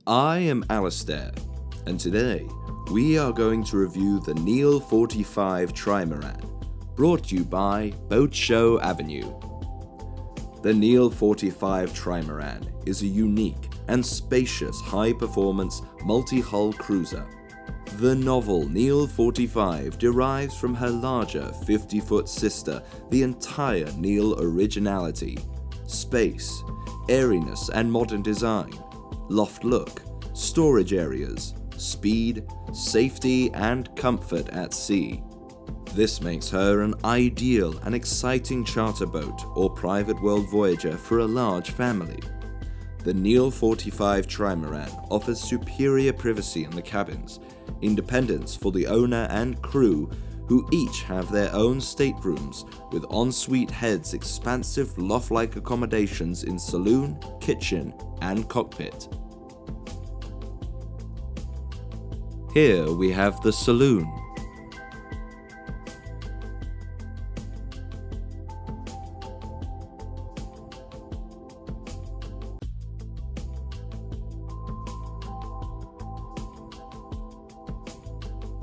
I am Alistair, and today we are going to review the Neel 45 Trimaran, brought to you by Boatshowavenue. The Neel 45 Trimaran is a unique and spacious high-performance multi-hull cruiser. The novel Neel 45 derives from her larger 50-foot sister, the entire Neel originality, space, airiness and modern design, loft look, storage areas, speed, safety and comfort at sea. This makes her an ideal and exciting charter boat or private world voyager for a large family. The Neel 45 Trimaran offers superior privacy in the cabins, independence for the owner and crew, who each have their own staterooms with ensuite heads, expansive loft-like accommodations in saloon, kitchen and cockpit. Here we have the saloon.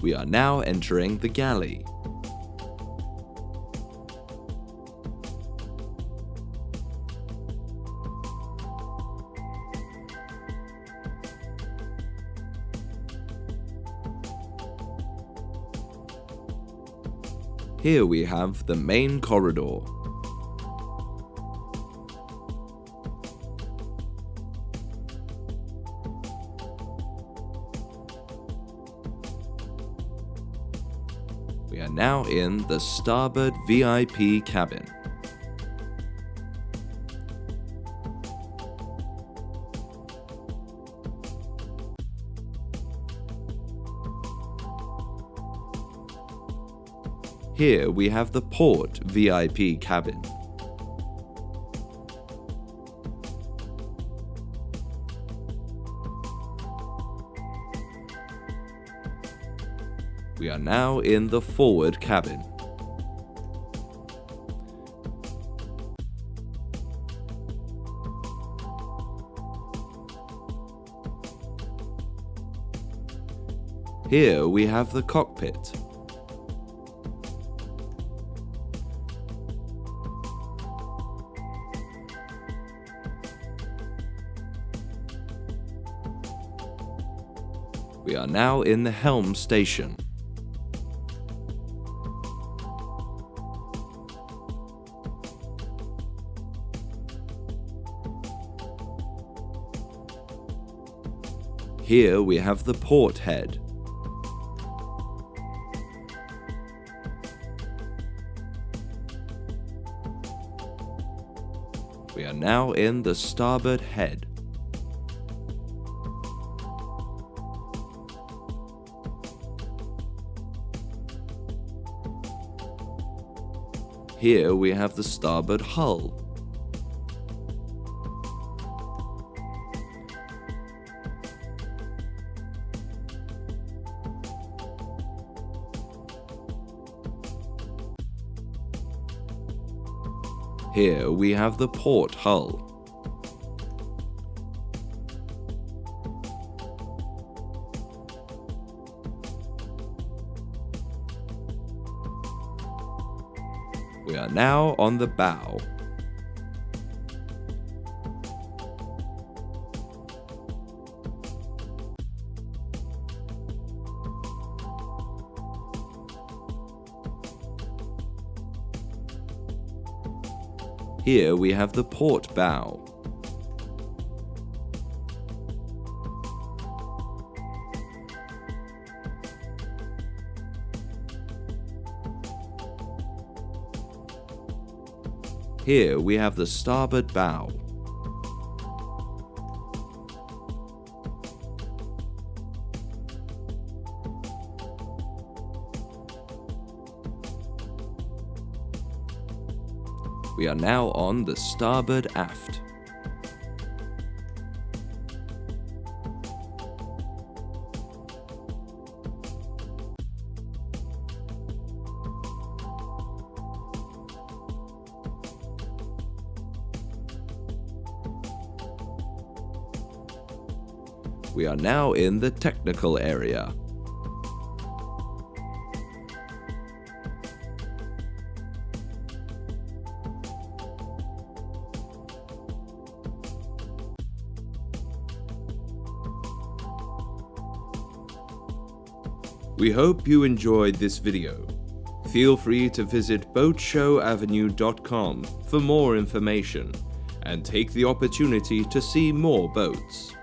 We are now entering the galley. Here we have the main corridor. We are now in the starboard VIP cabin. Here we have the port VIP cabin. We are now in the forward cabin. Here we have the cockpit. We are now in the helm station. Here we have the port head. We are now in the starboard head. Here we have the starboard hull. Here we have the port hull. We are now on the bow. Here we have the port bow. Here we have the starboard bow. We are now on the starboard aft. We are now in the technical area. We hope you enjoyed this video. Feel free to visit Boatshowavenue.com for more information and take the opportunity to see more boats.